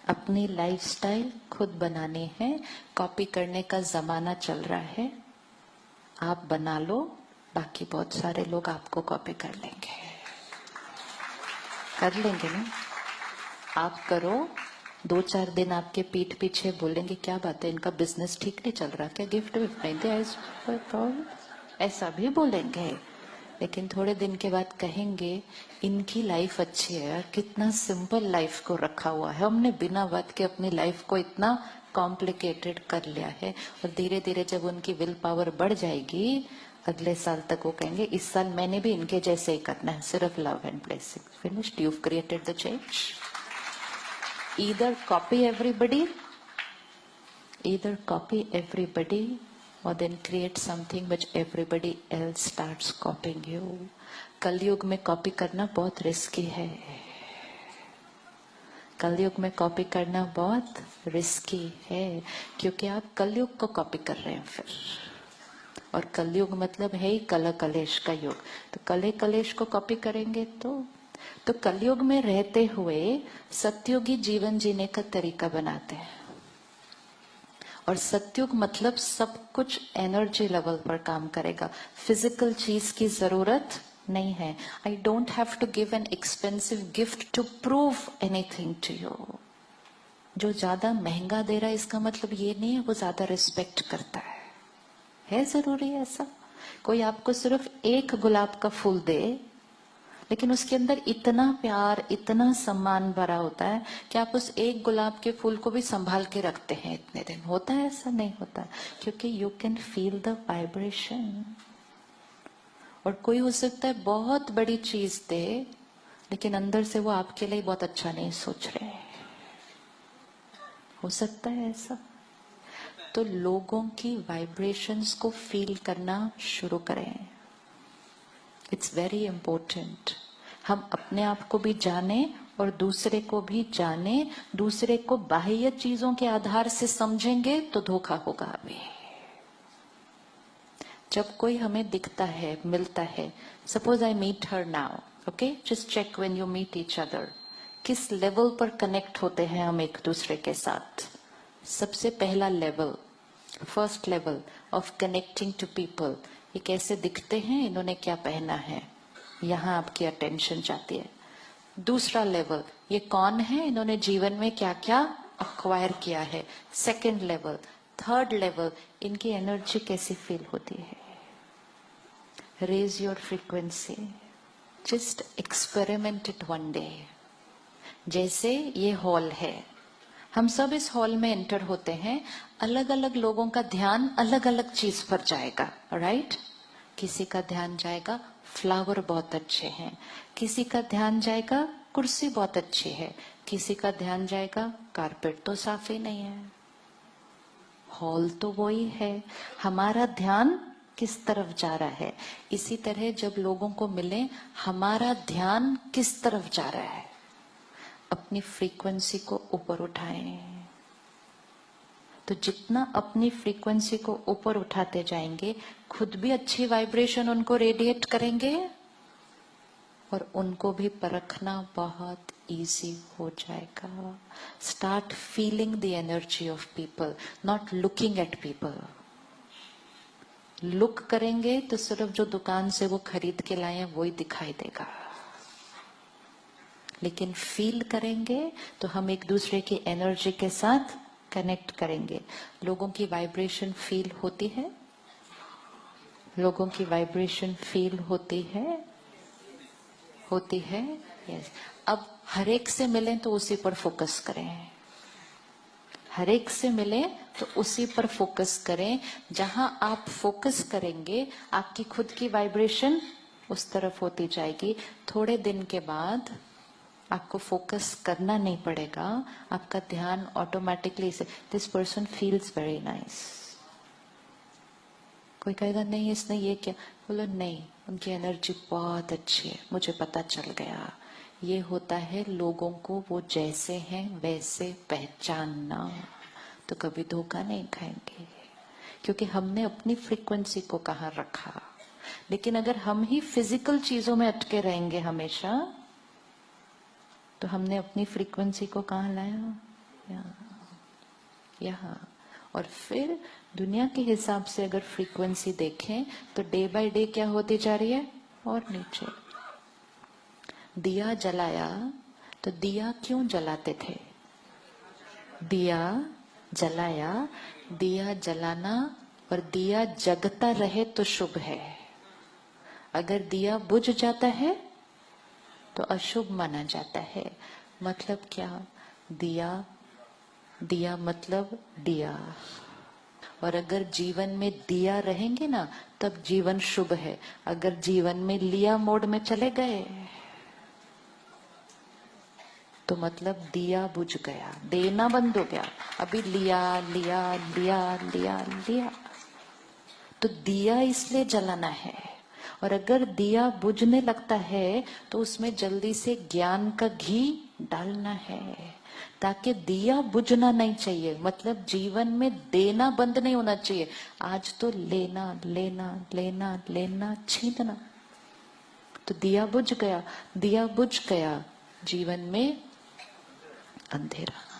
अपनी लाइफस्टाइल खुद बनानी है। कॉपी करने का जमाना चल रहा है। आप बना लो, बाकी बहुत सारे लोग आपको कॉपी कर लेंगे ना। आप करो, 2-4 दिन आपके पीठ पीछे बोलेंगे क्या बात है, इनका बिजनेस ठीक नहीं चल रहा क्या, गिफ्ट विफ्ट नहीं दिया, ऐसा भी बोलेंगे। लेकिन थोड़े दिन के बाद कहेंगे इनकी लाइफ अच्छी है यार, कितना सिंपल लाइफ को रखा हुआ है, हमने बिना बात के अपनी लाइफ को इतना कॉम्प्लिकेटेड कर लिया है। और धीरे धीरे जब उनकी विल पावर बढ़ जाएगी, अगले साल तक वो कहेंगे इस साल मैंने भी इनके जैसे ही करना है, सिर्फ love and blessing, finished, you've created the change. Either copy everybody or then create something which everybody else starts copying you. कलयुग में कॉपी करना बहुत रिस्की है। कलयुग में कॉपी करना बहुत रिस्की है, क्योंकि आप कलयुग को कॉपी कर रहे हैं फिर। और कलयुग मतलब है ही कल कलेश का युग, तो कले कलेश को कॉपी करेंगे तो कलयुग में रहते हुए सतयुगी जीवन जीने का तरीका बनाते हैं। और सतयुग मतलब सब कुछ एनर्जी लेवल पर काम करेगा, फिजिकल चीज की जरूरत नहीं है। I don't have to give an expensive gift to prove anything to you. जो ज्यादा महंगा दे रहा है इसका मतलब ये नहीं है वो ज्यादा रिस्पेक्ट करता है जरूरी है ऐसा? कोई आपको सिर्फ एक गुलाब का फूल दे, लेकिन उसके अंदर इतना प्यार, इतना सम्मान भरा होता है कि आप उस एक गुलाब के फूल को भी संभाल के रखते हैं इतने दिन। होता है ऐसा? नहीं होता, क्योंकि you can feel the vibration. और कोई हो सकता है बहुत बड़ी चीज दे, लेकिन अंदर से वो आपके लिए बहुत अच्छा नहीं सोच रहे। हो सकता है ऐसा? तो लोगों की वाइब्रेशंस को फील करना शुरू करें। It's very important. हम अपने आप को भी जाने और दूसरे को भी जाने। दूसरे को बाह्य चीजों के आधार से समझेंगे तो धोखा होगा अभी। जब कोई हमें दिखता है, मिलता है, suppose I meet her now, okay, just check when you meet each other, किस लेवल पर कनेक्ट होते हैं हम एक दूसरे के साथ। सबसे पहला level, first level of connecting to people, ये कैसे दिखते हैं, इन्होंने क्या पहना है, यहाँ आपकी अटेंशन जाती है। दूसरा लेवल, ये कौन है, इन्होंने जीवन में क्या क्या अक्वायर किया है। सेकंड लेवल, थर्ड लेवल, इनकी एनर्जी कैसी फील होती है। Raise your frequency, just experiment it one day. जैसे ये हॉल है, हम सब इस हॉल में एंटर होते हैं, अलग अलग लोगों का ध्यान अलग अलग चीज पर जाएगा, राइट? किसी का ध्यान जाएगा फ्लावर बहुत अच्छे हैं, किसी का ध्यान जाएगा कुर्सी बहुत अच्छी है, किसी का ध्यान जाएगा कारपेट तो साफ ही नहीं है। हॉल तो वही है, हमारा ध्यान किस तरफ जा रहा है। इसी तरह जब लोगों को मिले, हमारा ध्यान किस तरफ जा रहा है। अपनी फ्रीक्वेंसी को ऊपर उठाएं। तो जितना अपनी फ्रीक्वेंसी को ऊपर उठाते जाएंगे, खुद भी अच्छी वाइब्रेशन उनको रेडिएट करेंगे और उनको भी परखना बहुत इजी हो जाएगा। Start feeling the energy of people, not looking at people. Look करेंगे तो सिर्फ जो दुकान से वो खरीद के लाए हैं वही दिखाई देगा, लेकिन फील करेंगे तो हम एक दूसरे की एनर्जी के साथ कनेक्ट करेंगे। लोगों की वाइब्रेशन फील होती है, लोगों की वाइब्रेशन फील होती है, होती है, यस। अब हर एक से मिलें तो उसी पर फोकस करें, हर एक से मिले तो उसी पर फोकस करें। जहां आप फोकस करेंगे आपकी खुद की वाइब्रेशन उस तरफ होती जाएगी। थोड़े दिन के बाद आपको फोकस करना नहीं पड़ेगा, आपका ध्यान ऑटोमेटिकली से, this person feels very nice. कोई कहेगा नहीं इसने ये क्या, बोलो नहीं उनकी एनर्जी बहुत अच्छी है, मुझे पता चल गया। ये होता है लोगों को वो जैसे हैं वैसे पहचानना, तो कभी धोखा नहीं खाएंगे, क्योंकि हमने अपनी फ्रीक्वेंसी को कहाँ रखा। लेकिन अगर हम ही फिजिकल चीजों में अटके रहेंगे हमेशा, तो हमने अपनी फ्रीक्वेंसी को कहाँ लाया। यहाँ। और फिर दुनिया के हिसाब से अगर फ्रीक्वेंसी देखें तो डे बाय डे क्या होती जा रही है, और नीचे। दिया जलाया तो दिया क्यों जलाते थे? दिया जलाया, दिया जलाना और दिया जगता रहे तो शुभ है। अगर दिया बुझ जाता है तो अशुभ माना जाता है। मतलब क्या? दिया, दिया मतलब दिया। और अगर जीवन में दिया रहेंगे ना तब जीवन शुभ है। अगर जीवन में लिया मोड में चले गए तो मतलब दिया बुझ गया, देना बंद हो गया। अभी लिया लिया लिया लिया लिया, तो दिया इसलिए जलाना है। और अगर दिया बुझने लगता है तो उसमें जल्दी से ज्ञान का घी डालना है, ताकि दिया बुझना नहीं चाहिए। मतलब जीवन में देना बंद नहीं होना चाहिए। आज तो लेना लेना लेना लेना छीनना, तो दिया बुझ गया। दिया बुझ गया, जीवन में अंधेरा।